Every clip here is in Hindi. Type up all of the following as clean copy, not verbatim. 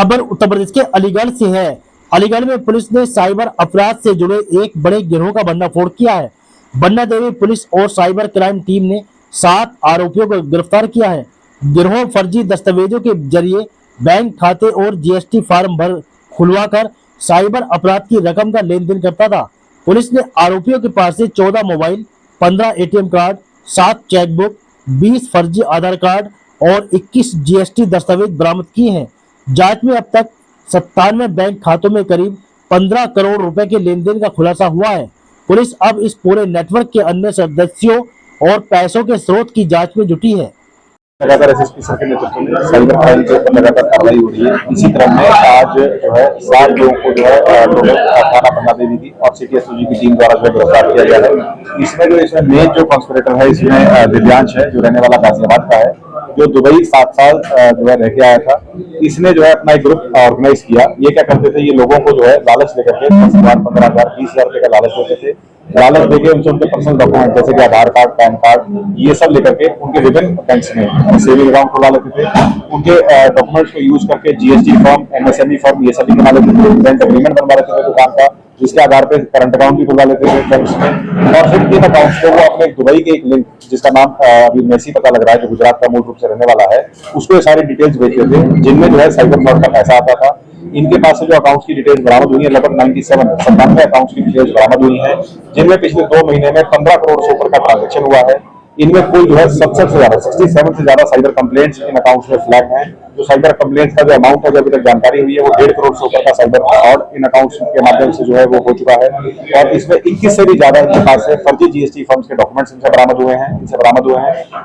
खबर उत्तर प्रदेश के अलीगढ़ से है। अलीगढ़ में पुलिस ने साइबर अपराध से जुड़े एक बड़े गिरोह का भंडाफोड़ किया है। बन्ना देवी पुलिस और साइबर क्राइम टीम ने 7 आरोपियों को गिरफ्तार किया है। गिरोह फर्जी दस्तावेजों के जरिए बैंक खाते और जीएसटी फॉर्म भर खुलवाकर साइबर अपराध की रकम का लेन देन करता था। पुलिस ने आरोपियों के पास से 14 मोबाइल, 15 एटीएम कार्ड, 7 चेकबुक, 20 फर्जी आधार कार्ड और 21 जीएसटी दस्तावेज बरामद किए हैं। जांच में अब तक 97 बैंक खातों में करीब 15 करोड़ रुपए के लेन देन का खुलासा हुआ है। पुलिस अब इस पूरे नेटवर्क के अन्य सदस्यों और पैसों के स्रोत की जांच में जुटी है। लगातार एसएसपी सर के नेतृत्व में साइबर क्राइम के ऊपर लगातार कार्रवाई हो रही है। इसी क्रम में आज जो है 7 लोगों को जो है टोटल थाना बन्ना देवी की और सिटी एसओजी की टीम द्वारा जो है गिरफ्तार किया गया है। इसमें मेन जो कॉन्स्पिरेटर है इसमें दिव्यांश है, जो रहने वाला गाजियाबाद का है, जो दुबई 7 साल जो है रह के आया था। इसने जो है अपना एक ग्रुप ऑर्गेनाइज किया। ये क्या करते थे, ये लोगों को जो है लालच लेकर के 10,000, 15,000, 20,000 रुपए का लालच देते थे। लालच देके उनसे उनके पर्सनल डॉक्यूमेंट जैसे कि आधार कार्ड, पैन कार्ड, ये सब लेकर के उनके विभिन्न बैंक्स में सेविंग अकाउंट खुलवा लेते थे। उनके डॉक्यूमेंट्स को यूज करके जीएसटी फॉर्म, एमएसएमई फॉर्म, ये सब भी बना लेते थे। रेंट एग्रीमेंट बनवा लेते थे दुकान का, जिसके आधार पे करंट अकाउंट भी खुलवा लेते थे बैंक्स में। और फिर इन अकाउंट्स को वो अपने दुबई के एक लिंक, जिसका नाम अभी मेसी पता लग रहा है, जो गुजरात का मूल रूप से रहने वाला है, उसको ये सारी डिटेल्स भेजते थे, जिनमें जो है साइबर फ्रॉड का पैसा आता था। इनके पास से जो अकाउंट्स की डिटेल्स बरामद हुई है, लगभग 97 अकाउंट्स की डिटेल्स बरामद हुई है, जिनमें पिछले 2 महीने में 15 करोड़ से ऊपर का ट्रांजेक्शन हुआ है। इनमें कुल जो है 67 से ज्यादा साइबर कंप्लेंट्स इन अकाउंट्स में फ्लैग हैं। जो साइबर कंप्लेंट्स का जो अमाउंट है, जो अभी तक जानकारी हुई है, वो 1.5 करोड़ से ऊपर का साइबर फ्रॉड इन अकाउंट्स के माध्यम से जो है वो हो चुका है। और इसमें 21 से भी ज्यादा इनके पास से फर्जी जीएसटी फर्म्स के डॉक्यूमेंट्स इनसे बरामद हुए हैं।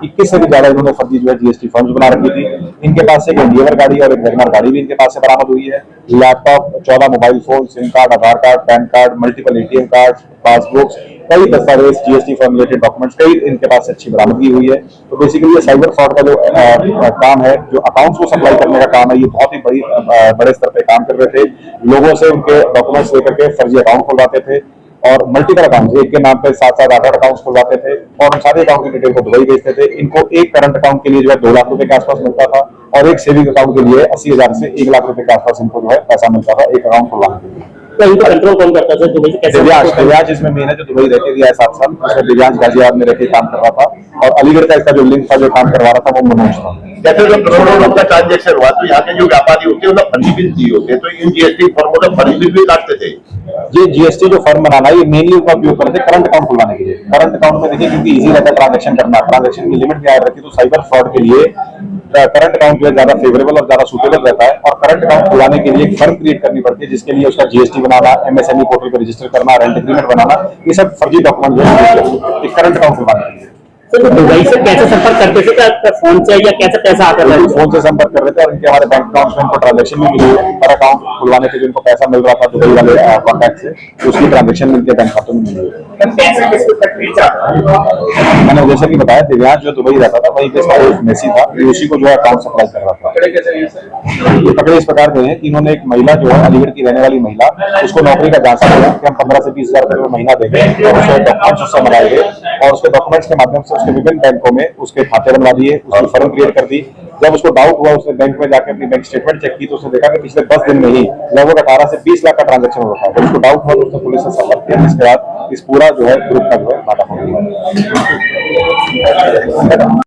21 से भी ज्यादा इन्होंने फर्जी जो है जीएसटी फर्म्स बना रखी थी। इनके पास से एक एंडिवर गाड़ी और एक वैगनर गाड़ी भी इनके पास से बरामद हुई है। Laptop, 14 mobile phone, SIM card, Aadhaar card, PAN card, multiple ATM card, passbooks, कई दस्तावेज, जीएसटी फॉर्म रिलेटेड डॉक्यूमेंट्स, कई इनके पास अच्छी बरामदगी हुई है। तो बेसिकली ये साइबर फ्रॉड का जो काम है, जो अकाउंट्स को सप्लाई करने का काम है, ये बहुत ही बड़े स्तर पे काम कर रहे थे। लोगों से उनके डॉक्यूमेंट्स लेकर के फर्जी अकाउंट खुलवाते थे और मल्टीपल अकाउंट, एक के नाम पे 7-7, 8-8 अकाउंट्स खुलवाते थे और उन सारे अकाउंट की डिटेल को दुबई भेजते थे। इनको एक करंट अकाउंट के लिए जो है 2 लाख रुपए के आसपास मिलता था और एक सेविंग अकाउंट के लिए 80,000 से 1 लाख रुपए के आसपास इनको जो है पैसा मिलता था एक अकाउंट खुलवाने के लिए। तो इनको कंट्रोल कौन करता था दुबई से? कैसे? दिव्यांश इसमें मेन है, जो दुबई रह के गया है 7 साल। उसमें दिव्यांश गाजियाबाद में रह के काम कर रहा था और अलीगढ़ का इसका जो लिंक था, जो काम करवा रहा था, वो मनोज था। जैसे जो करोड़ों लोग का ट्रांजेक्शन हुआ, तो यहाँ के जो व्यापारी होते हैं उन्हें फर्जी बिल दिए होते हैं, तो इन जीएसटी फर्मों का फर्जी बिल भी काटते थे। ये जीएसटी जो फर्म बनाना है, ये मेनली उनका उपयोग करते हैं करंट अकाउंट खुलवाने के लिए। करंट अकाउंट में देखिए, क्योंकि इजी रहता है ट्रांजेक्शन करना, ट्रांजेक्शन की लिमिट भी याद रखी, तो साइबर फ्रॉड के लिए करंट अकाउंट जो है ज्यादा फेवरेबल और ज्यादा सुटेबल रहता है। और करंट अकाउंट खुलाने के लिए एक फर्म क्रिएट करनी पड़ती है, जिसके लिए उसका जीएसटी बनाना, एमएसएमई पोर्टल पर रजिस्टर करना, रेंट एग्रीमेंट बनाना, ये सब फर्जी डॉक्यूमेंट जो है करंट अकाउंट खुलवाने के लिए। तो दुबई से कैसे संपर्क करते थे? क्या फोन से या कैसे पैसा आता था? फोन से संपर्क कर रहे थे और इनके हमारे बैंक अकाउंट्स में इनको ट्रांजेक्शन भी मिली है। हर अकाउंट खुलवाने के लिए इनको पैसा मिल रहा था दुबई वाले कॉन्टैक्ट से, उसकी ट्रांजेक्शन मिलती है बैंक खातों में मिली है। मैंने जैसे कि बताया, दिव्यांश जो दुबई रहता था, वहीं पे मेसी था, उसी को जो है अकाउंट सप्लाई कर रहा था। ये पकड़े इस प्रकार के हैं कि इन्होंने एक महिला जो है अलीगढ़ की रहने वाली महिला, उसको नौकरी का झांसा दिया कि हम 15 से 20,000 रुपए महीना देंगे और उसके डॉक्यूमेंट्स उससे बनाएंगे और उसके डॉक्यूमेंट्स के माध्यम से उसके विभिन्न बैंकों में उसके खाते बनवा दिए, उसकी फर्म क्रिएट कर दी। जब उसको डाउट हुआ, उसने बैंक में जाकर अपनी बैंक स्टेटमेंट चेक की, तो उसने देखा कि पिछले 10 दिन में ही लगभग 18 से 20 लाख का ट्रांजेक्शन हो रखा है। जब उसको डाउट हुआ तो उसने पुलिस से संपर्क किया, जिसके बाद इस पूरा जो है ग्रुप का जो है नाटक हो गया।